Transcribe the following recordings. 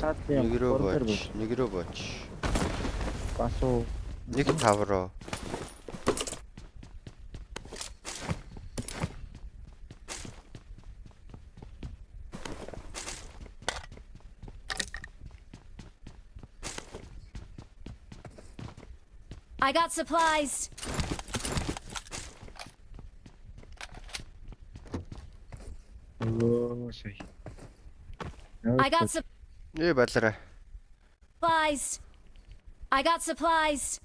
Нэг рүү боч. Басуу. Нэг тавроо. I got supplies. Oh, say. I got Балараа. supplies. I got supplies.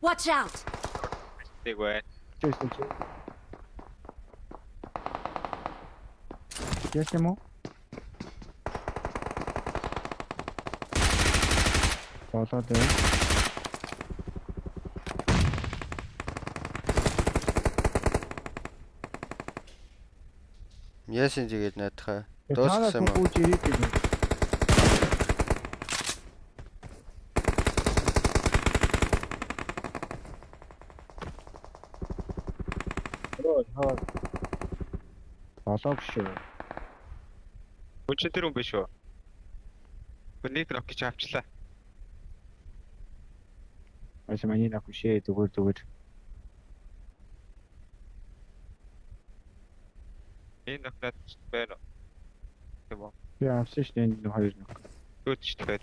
Watch out. Big way. Yes, Nemo. Follow there. Яасан тэгээд наадхаа. Дуусгасан юм уу? Болоо шүү. Хүчтэй юм биш үү? Хүнийг рок гэж авчлаа. Аж маний на хүшээ зүгээр. Энэ нөхөд байна. Тийм үү? Яа, авсан шүү дээ энэ хоёр нөх. Төөч тэгээд.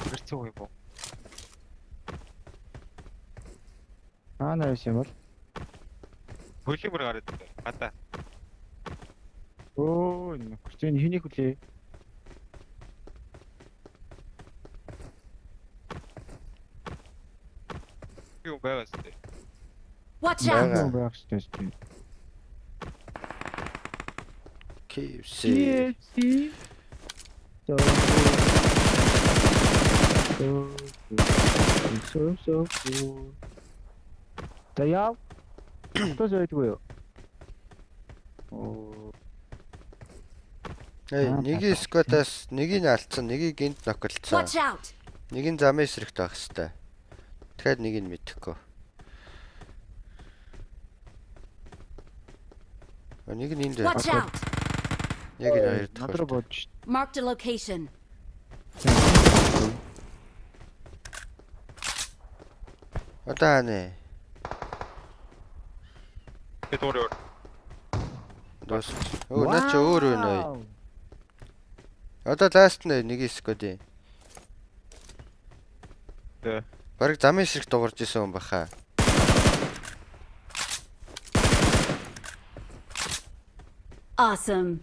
Гэрцүү юм уу? Наас юм бол. Хөлөмөр гараад гадаа. Оо, нөхцөн хэний хүлээ. Юу байгаас тээ. Watch out. KFC. So cool. Таяа. Кто зайдгүй юу? Оо. Нэг скватаас нэгийг алдсан, нэгийг гинт ноколцсон. Watch out. Нэг нь замын эсрэгт байх хэвээр. Тэгэхээр нэг нь мэдэхгүй. Нэг нь энд. Watch out. Яг энэ хоёр Надруу бодож. Marked a location. Отаане. Тэдгээр. Дос. Оо наач өөр байна. Одоо ласт нэг сквад. Тэ. Бараг замын эсрэг дуурж исэн юм баха. Awesome.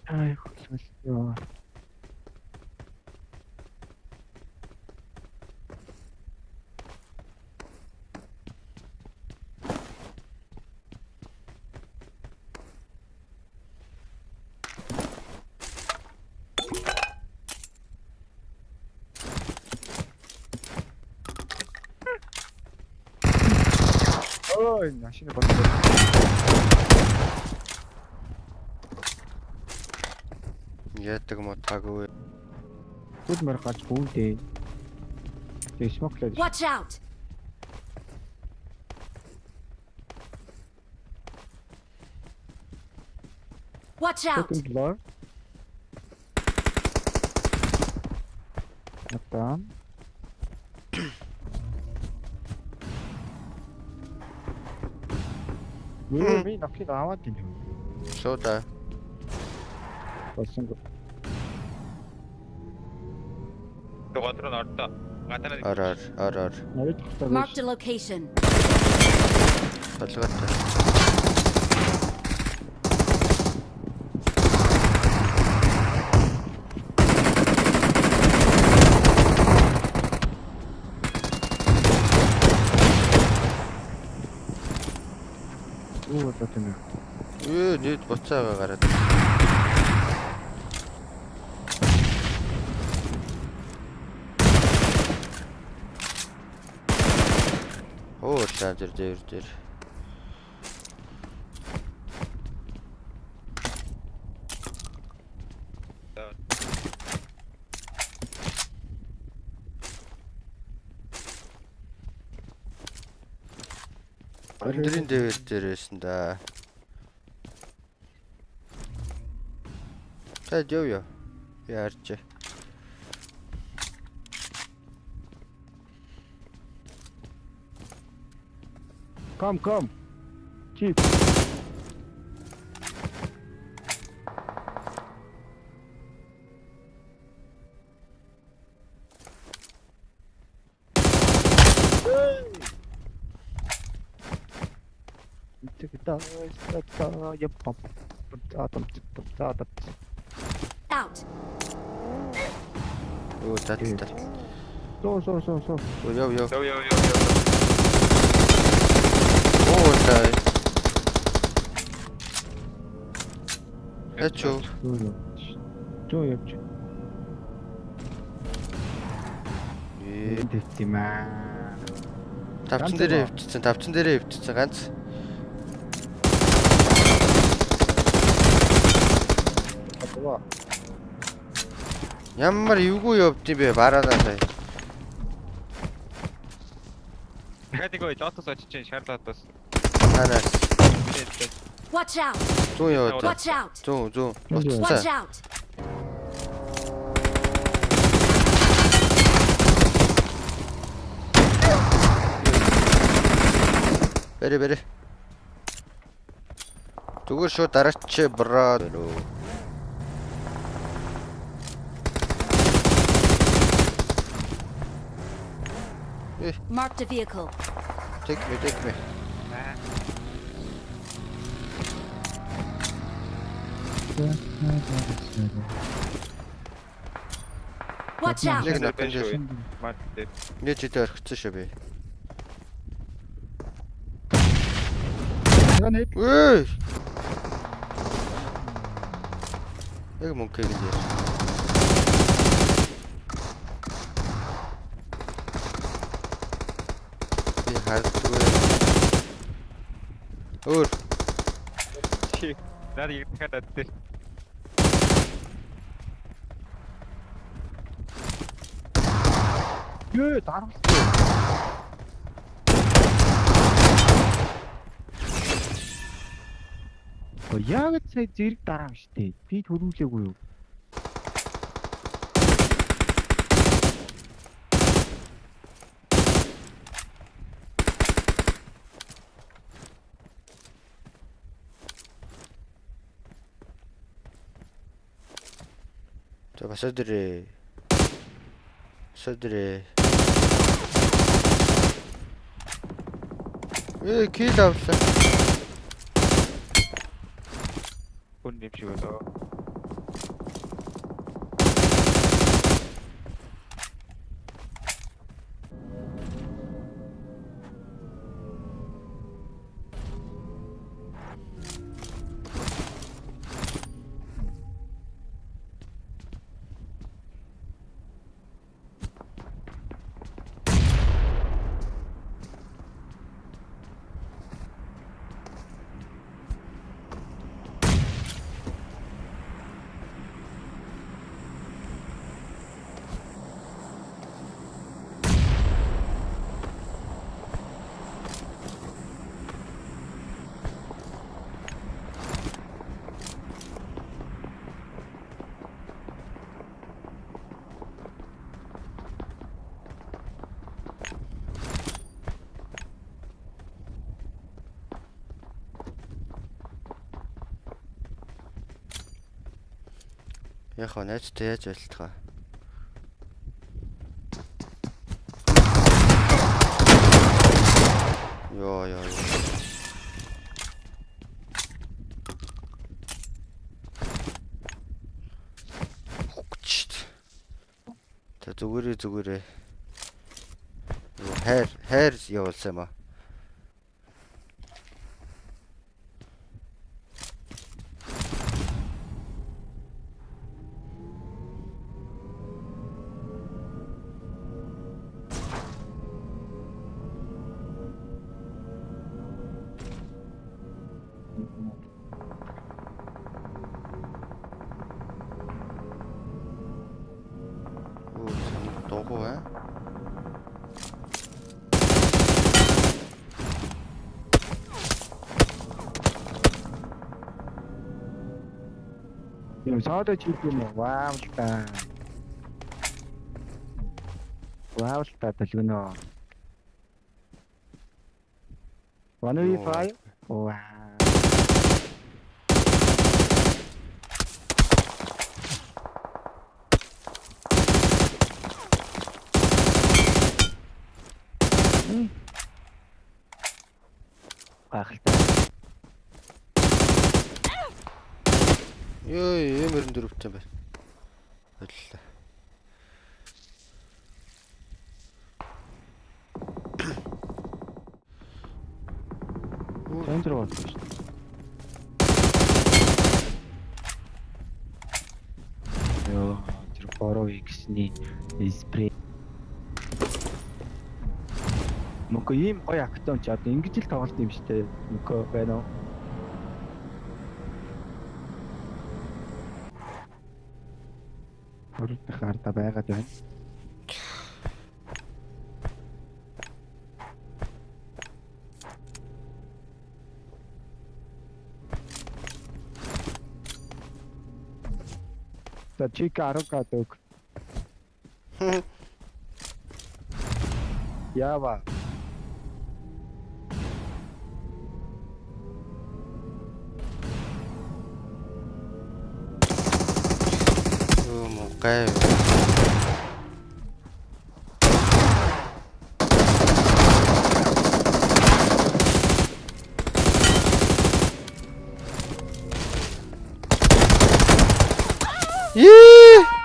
Ай хөлөө. Ой, машина болчихсон. Яадаг мотаагүй. Түд мөр гарч бүгдээ. Тэг смоклээд. Watch out. Watch out. Атан. Би нөхөд аваад тийм. Шода. Болсон гоо. Тэгээр нь ордоо. Гадаа. Араар. Marked a location. Толгойтой. Оо татна. Нийт буцаага гараад. Оо шаадэр дээр. даа. Өндрийн дэвэл дээрсэн да. Тэд ёо. Яарч. Come. Chief. Out. Оо тат. So. Оо ёо. Ёо. Оо тай. Эчо. Жоо явж. Дэвтимаа. Тавцан дээрээ хөвчсөн ганц. Атва. Ямар эвгүй явд юм бэ бараадаа сая. Дахиад нэг лотос очиж чинь шар лотос. Танаас Watch out. 100 яваад. Watch out. 100. Watch Буцсан. out. Бэрэ. Зүгээр шууд дараач браа. Marked a vehicle. Take me. Watch out. Нэг натан дээр. Мат. Нэг жидээ орхицсан шүү би. Гранат. Эй! Яг мөнгө гэж. Би хардгүй. Өөр Чи. Наад яг дахиад адтай. Ёо, дарамт. Яг сая зэрэг дараам штэ. Би төрүүлээгүй юу? за бас өдрөө. Сөдрөө. Кил авлаа. Хүн нэм шиг болоо. Яг хоо найзтай яаж байлтгаа. Ёо. Хөгчт. Та зүгээрээ. Юу хайр явуулсан юм аа. Хөө аа. Юм саадаа чийд юм уу? Вау та. Вау та талгэнэ. 1v5. Вау. Гайхалтай. Ёо, M24 байна. Боллоо. Центр болсон шүү дээ. Ёо, тэр бороо X-ний спрей. Мөнхөө ийм гоё актон ч одоо ингэж л тоглолт юм шүү дээ. Мөнхөө байна уу? Хөрөлтөх арда байгаад байна. За чика 10 гадаг. Ява. Ёо мокай. Yee!